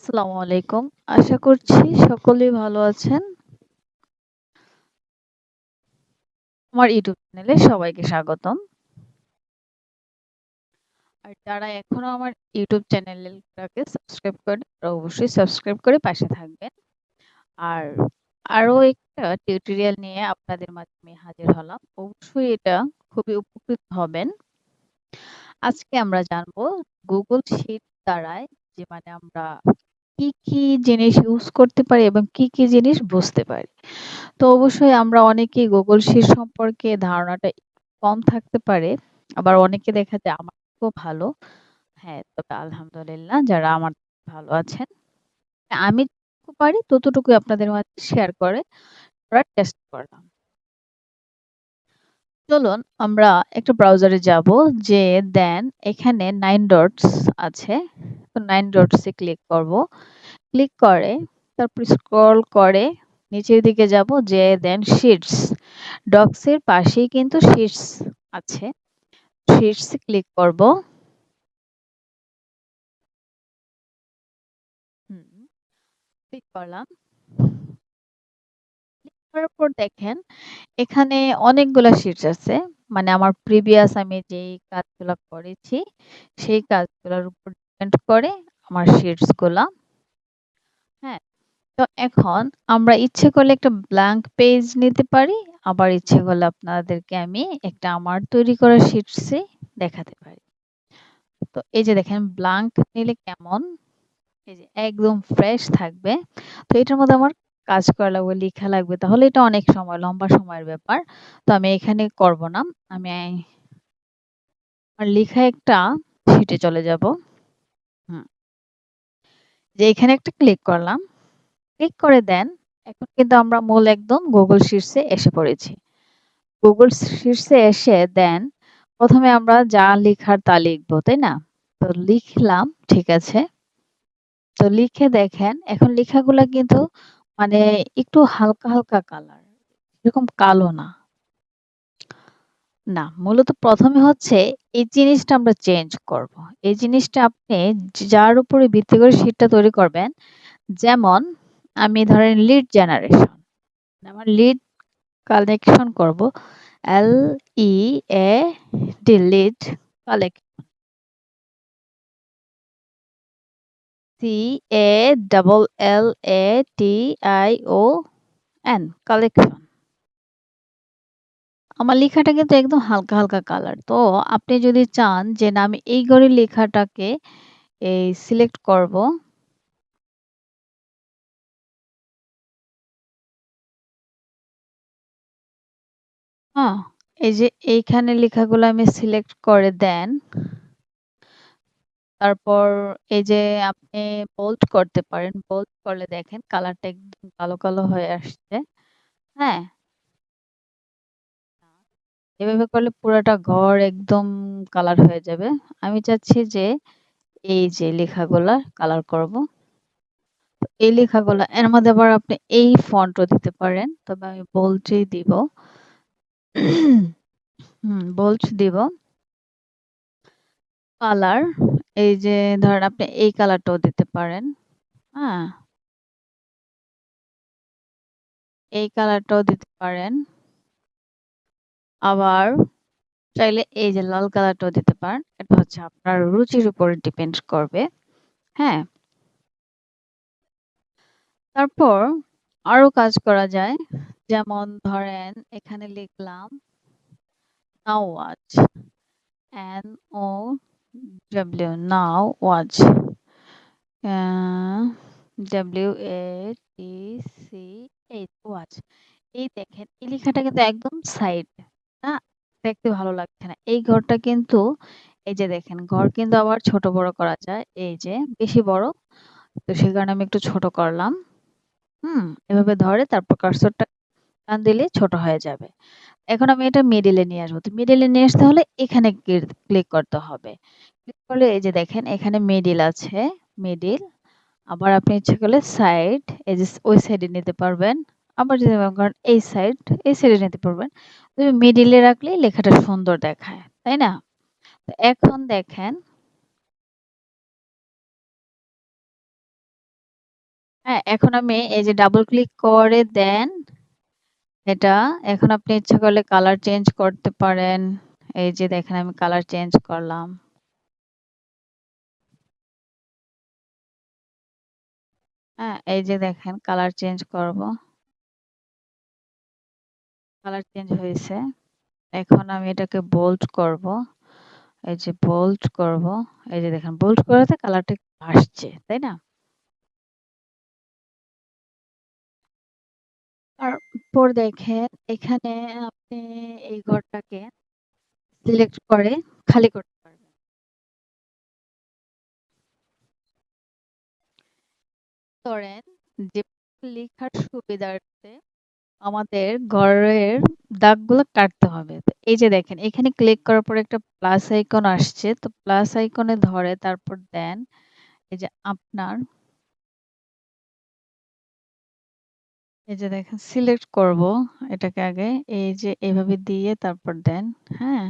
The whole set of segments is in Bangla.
আসসালামু আলাইকুম। আশা করছি সকলেই ভালো আছেন। আমার ইউটিউব চ্যানেলে সবাইকে স্বাগতম। আর যারা এখনো আমার ইউটিউব চ্যানেলটাকে সাবস্ক্রাইব করেনি, তারা অবশ্যই সাবস্ক্রাইব করে পাশে থাকবেন। আর আরো একটা টিউটোরিয়াল নিয়ে আপনাদের মাঝে আমি হাজির হলাম। অবশ্যই এটা খুবই উপকৃত হবেন। আজকে আমরা জানবো Google Sheet দ্বারায় যে মানে আমরা কি জিনিস ইউজ করতে পারি এবং কি জিনিস বুঝতে পারি। তো অবশ্যই আমরা অনেকেই Google Sheet সম্পর্কে ধারণাটা কম থাকতে পারে। আবার অনেকে দেখা যায় আমার থেকেও ভালো। হ্যাঁ, তবে আলহামদুলিল্লাহ যারা আমার থেকে ভালো আছেন। আমি যতটুকু পারি ততটুকুই আপনাদের মাঝে শেয়ার করার চেষ্টা করলাম। চলুন আমরা একটা ব্রাউজারে যাব, যেয়ে দেন এখানে 9 ডটস আছে। তো 9 ডটস এ ক্লিক করব। ক্লিক করে তারপর স্ক্রল করে নিচের দিকে যাব, যেয়ে দেন শিটস। ডক্স এর পাশেই কিন্তু শিটস আছে। শিটস এ ক্লিক করব। হুম, ক্লিক করলাম। ক্লিক করার পর দেখেন এখানে অনেকগুলা শিটস আছে। মানে আমার প্রিভিয়াস আমি যেই কাজগুলা করেছি সেই কাজগুলোর উপর ডিপেন্ড করে আমার শিটস গুলা। হ্যাঁ, তো এখন আমরা ইচ্ছে করলে একটা ব্ল্যাঙ্ক পেজ নিতে পারি, আবার ইচ্ছে করলে আপনাদেরকে আমি একটা আমার তৈরি করা শিটসে দেখাতে পারি। তো এই যে দেখেন ব্ল্যাঙ্ক নিলে কেমন, এই যে একদম ফ্রেশ থাকবে। তো এটার মধ্যে আমার কাজ করা লাগবে, লেখা লাগবে, তাহলে এটা অনেক সময় লম্বা সময়ের ব্যাপার। তো আমি এখানে করব না। আমি আমার লেখা একটা শিটে চলে যাব। হুম, যে এখানে একটা ক্লিক করলাম। ক্লিক করে দেন এখন কিন্তু আমরা মূল একদম গুগল শিটসে এসে পড়েছি। গুগল শিটসে এসে দেন প্রথমে আমরা যা লেখার তা লিখবো, তাই না? তো লিখলাম, ঠিক আছে। তো লিখে দেখেন এখন লেখাগুলা কিন্তু মানে একটু হালকা হালকা কালার, এরকম কালো না। না, মূলত প্রথমে হচ্ছে এই জিনিসটা আমরা চেঞ্জ করব। এই জিনিসটা আপনি যার উপরে ভিত্তি করে শীটটা তৈরি করবেন। যেমন আমি ধরেন লিড জেনারেশন, আমার লিড কালেকশন করব। L E A D, lead collection. C A double L A T I O N, collection. আমার লেখাটা কিন্তু একদম হালকা হালকা কালার। তো আপনি যদি চান যে না আমি এই ঘরের লেখাটাকে এই সিলেক্ট করব। হ্যাঁ, এই যে এইখানে লেখাগুলো আমি সিলেক্ট করে দেন। তারপর এই যে আপনি বোল্ড করতে পারেন। বোল্ড করলে দেখেন কালারটা একদম কালো কালো হয়ে আসছে। হ্যাঁ, এভাবে করলে পুরাটা ঘর একদম কালার হয়ে যাবে। আমি চাচ্ছি যে এই যে লেখাগুলা কালার করব। এই লেখাগুলা এর মধ্যে আবার আপনি এই ফন্টও দিতে পারেন, তবে আমি বোল্ডই দিব। বোল্ড দিব। কালার, এই যে ধরেন আপনি এই কালারটাও দিতে পারেন। হ্যাঁ, এই কালারটাও দিতে পারেন। আবার চাইলে এই যে লাল কালারটাও দিতে পারেন। এটা হচ্ছে আপনার রুচির উপরে ডিপেন্ড করবে। হ্যাঁ, তারপর আরো কাজ করা যায়। যেমন ধরেন এখানে লিখলাম now watch, N O W, now watch, W A T C H, watch. এই দেখেন এই লেখাটা কিন্তু একদম সাইড না, দেখতে ভালো লাগছে না। এই ঘরটা কিন্তু এই যে দেখেন ঘর কিন্তু আবার ছোট বড় করা যায়, এই যে বেশি বড়। তো সেই কারণে আমি একটু ছোট করলাম। এভাবে ধরে তারপর কার্সরটা টান দিলে ছোট হয়ে যাবে। এখন আমি এটা মিডিলে নিয়ে আসবো। তো মিডিলে নিয়ে আসতে হলে এখানে ক্লিক করতে হবে। ক্লিক করলে এই যে দেখেন এখানে মিডিল আছে, মিডিল। আবার আপনি ইচ্ছে করলে সাইড, এই যে ওই সাইডে নিতে পারবেন। আবার যদি মনে করেন এই সাইডে নিতে পারবেন। তবে মিডিলে রাখলেই লেখাটা সুন্দর দেখায়, তাই না? তো এখন দেখেন হ্যাঁ, এখন আমি এই যে ডাবল ক্লিক করে দেন এটা, এখন আপনি ইচ্ছা করলে কালার চেঞ্জ করতে পারেন। এই যে দেখেন আমি কালার চেঞ্জ করলাম। হ্যাঁ, এই যে দেখেন কালার চেঞ্জ করব। কালার চেঞ্জ হয়েছে। এখন আমি এটাকে বোল্ড করব। এই যে বোল্ড করব। এই যে দেখেন বোল্ড করাতে কালারটা আসছে, তাই না? তারপর দেখেন এখানে আপনি এই ঘরটাকে সিলেক্ট করে খালি করতে পারবেন। ধরেন যে লেখার সুবিধার্থে আমাদের ঘরের দাগগুলো কাটতে হবে। তো এই যে দেখেন এখানে ক্লিক করার পর একটা প্লাস আইকন আসছে। তো প্লাস আইকনে ধরে তারপর দেন এই যে আপনার এই যে দেখেন সিলেক্ট করব এটাকে আগে এই যে এভাবে দিয়ে তারপর দেন। হ্যাঁ?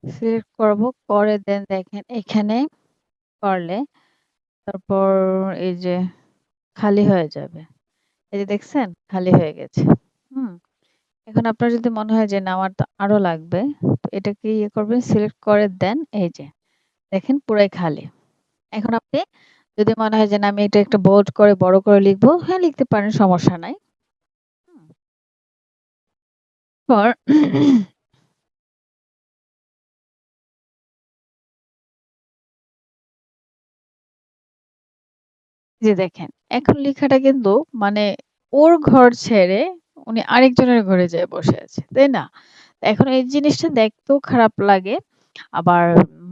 সিলেক্ট করব করে দেন দেখেন এখানে করলে তারপর এই যে খালি হয়ে যাবে। এই যে দেখছেন খালি হয়ে গেছে। হুম? এখন আপনার যদি মনে হয় যে না আমার তো আরো লাগবে, তো এটাকে ইয়ে করবেন সিলেক্ট করে দেন এই যে দেখেন পুরাই খালি। এখন আপনি যদি মনে হয় যে না আমি এটা একটা বোল্ড করে বড় করে লিখবো, হ্যাঁ লিখতে পারেন সমস্যা নাই। হুম। পর যে দেখেন এখন লেখাটা কিন্তু মানে ওর ঘর ছেড়ে উনি আরেকজনের ঘরে যেয়ে বসে আছে, তাই না? এখন এই জিনিসটা দেখতেও খারাপ লাগে, আবার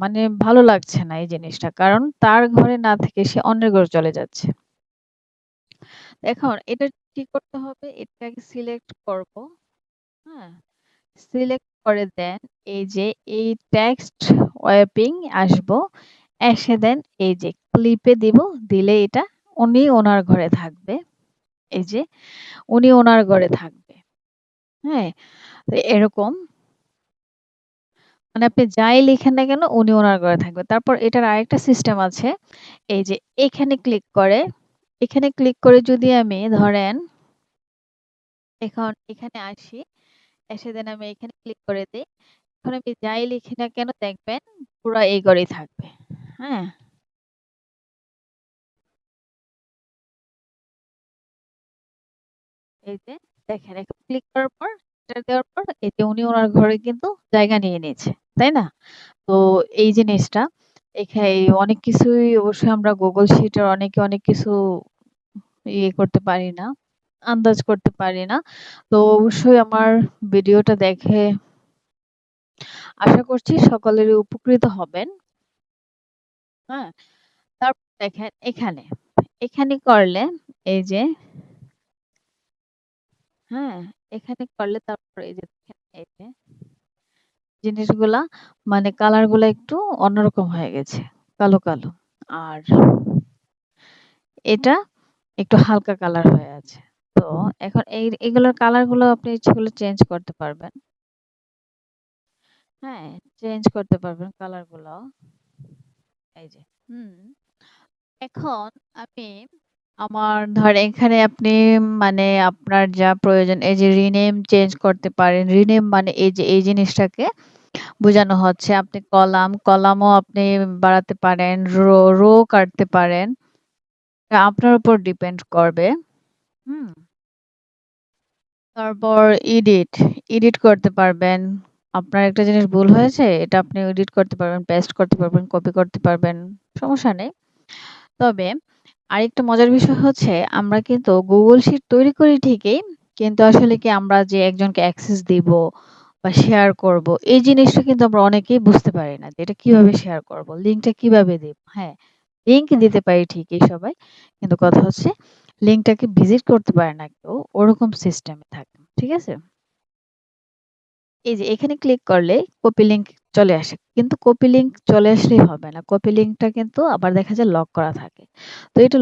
মানে ভালো লাগছে না এই জিনিসটা। কারণ তার ঘরে না থেকে সে অন্যের ঘরে চলে যাচ্ছে। এখন এটা কি করতে হবে? এটাকে সিলেক্ট করব। হ্যাঁ? সিলেক্ট করে দেন এই যে এই টেক্সট ওয়াইপিং আসবো। এসে দেন এই যে ক্লিপে দিব। দিলে এটা উনি ওনার ঘরে থাকবে। এই যে উনি ওনার ঘরে থাকবে। হ্যাঁ? তো এরকম মানে আপনি যাই লিখেন না কেন উনি ওনার ঘরে থাকবে। তারপর এটার আরেকটা সিস্টেম আছে। এই যে এখানে ক্লিক করে যদি আমি ধরেন এখন এখানে আসি, এসে দেন আমি এখানে ক্লিক করে দেই। এখন আমি যাই লিখি না কেন দেখবেন পুরা এই ঘরেই থাকবে। হ্যাঁ? এই যে দেখেন এখন ক্লিক করার পর এটা দেওয়ার পর এই যে উনি ওনার ঘরে কিন্তু জায়গা নিয়ে নিয়েছে। তাই না? তো এই জিনিসটা অনেক কিছুই অবশ্যই আমরা গুগল শিটের অনেকে অনেক কিছু ইয়ে করতে পারি না, আন্দাজ করতে পারি না। তো অবশ্যই আমার ভিডিওটা দেখে আশা করছি সকলেরই উপকৃত হবেন। হ্যাঁ? তারপর দেখেন এখানে করলে এই যে হ্যাঁ, এখানে করলে তারপর এই যে দেখেন এই যে জিনিসগুলা মানে কালার গুলা একটু অন্যরকম হয়ে গেছে। কালো, কালো। আর এটা একটু হালকা কালার হয়ে আছে। তো এখন এগুলোর কালার গুলো আপনি ইচ্ছে করলে চেঞ্জ করতে পারবেন। হ্যাঁ, চেঞ্জ করতে পারবেন কালার গুলো। এই যে হুম। এখন আমি আমার ধরেন এখানে আপনি মানে আপনার যা প্রয়োজন এই যে রিনেম চেঞ্জ করতে পারেন। রিনেম মানে এই যে এই জিনিসটাকে বোঝানো হচ্ছে। আপনি কলামও আপনি বাড়াতে পারেন, রো কাটতে পারেন। এটা আপনার উপর ডিপেন্ড করবে। হুম? তারপর এডিট করতে পারবেন। আপনার একটা জিনিস ভুল হয়েছে, এটা আপনি এডিট করতে পারবেন, পেস্ট করতে পারবেন, কপি করতে পারবেন। সমস্যা নেই। তবে আরেকটা মজার বিষয় হচ্ছে আমরা কিন্তু গুগল শিট তৈরি করি ঠিকই, কিন্তু আসলে কি আমরা যে একজনকে অ্যাক্সেস দিব বা শেয়ার করব এই জিনিসটা কিন্তু আমরা অনেকেই বুঝতে পারি না যে এটা কিভাবে শেয়ার করব, লিঙ্কটা কিভাবে দিব। হ্যাঁ, লিঙ্ক দিতে পারি ঠিকই সবাই, কিন্তু কথা হচ্ছে লিঙ্কটাকে ভিজিট করতে পারে না কেউ, ওরকম সিস্টেমে থাকে। ঠিক আছে? এই যে এখানে ক্লিক করলে কপি লিংক চলে আসে। কিন্তু কপি লিংক চলে আসলেই হবে না। কপি লিংকটা কিন্তু আবার দেখা যায় লক করা থাকে। তো এটা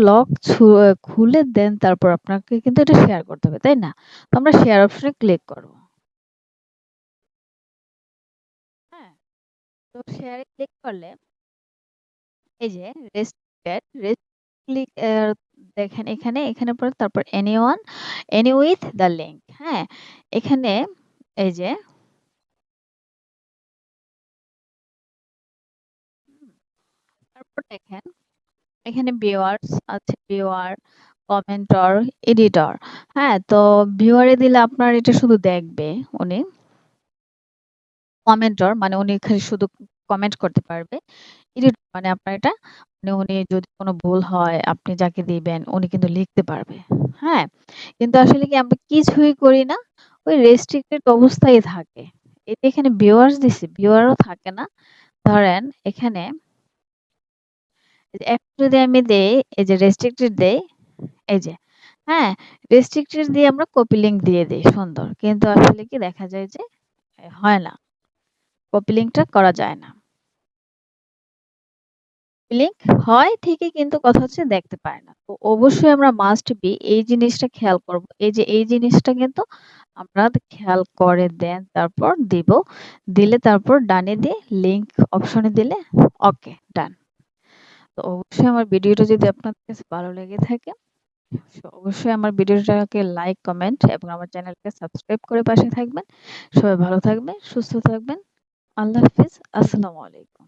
খুলে দেন তারপর আপনাকে কিন্তু এটা শেয়ার করতে হবে, তাই না? তো আমরা শেয়ার অপশনে ক্লিক করব। হ্যাঁ? তো শেয়ারে ক্লিক করলে এই যে রেস্ট্রিক্টেড ক্লিক দেখেন এখানে পরে তারপর anyone, any with the link, হ্যাঁ? এখানে এই যে হুম, তারপর দেখেন এখানে ভিউয়ার্স আছে, ভিউয়ার, কমেন্টর, এডিটর। হ্যাঁ? তো ভিউয়ারে দিলে আপনার এটা শুধু দেখবে উনি। কমেন্টর মানে উনি খালি শুধু কমেন্ট করতে পারবে। এডিটর মানে আপনার এটা মানে উনি যদি কোনো ভুল হয় আপনি যাকে দিবেন উনি কিন্তু লিখতে পারবে। হ্যাঁ? কিন্তু আসলে কি আমরা কিছুই করি না। ওই রেস্ট্রিক্টেড অবস্থায় থাকে। এই যে এখানে ভিউয়ার্স দিছি, ভিউয়ারও থাকে না। ধরেন এখানে এখন যদি আমি দেই এই যে রেস্ট্রিক্টেড দেই এই যে হ্যাঁ রেস্ট্রিক্টেড দিয়ে আমরা কপি লিংক দিয়ে দিই সুন্দর কিন্তু আসলে কি দেখা যায় যে হয় না কপি লিংকটা করা যায় না লিংক হয় ঠিকই কিন্তু কথা হচ্ছে দেখতে পায় না তো অবশ্যই আমরা মাস্ট বি এই জিনিসটা খেয়াল করব এই যে এই জিনিসটা কিন্তু আমরা খেয়াল করে দেন তারপর দিব দিলে তারপর ডানে দিয়ে লিংক অপশনে দিলে ওকে ডান তো অবশ্যই আমার ভিডিওটা যদি আপনাদের কাছে ভালো লেগে থাকে অবশ্যই আমার ভিডিওটাকে লাইক, কমেন্ট এবং আমার চ্যানেলকে সাবস্ক্রাইব করে পাশে থাকবেন। সবাই ভালো থাকবেন, সুস্থ থাকবেন। আল্লাহ হাফেজ। আসসালামু আলাইকুম।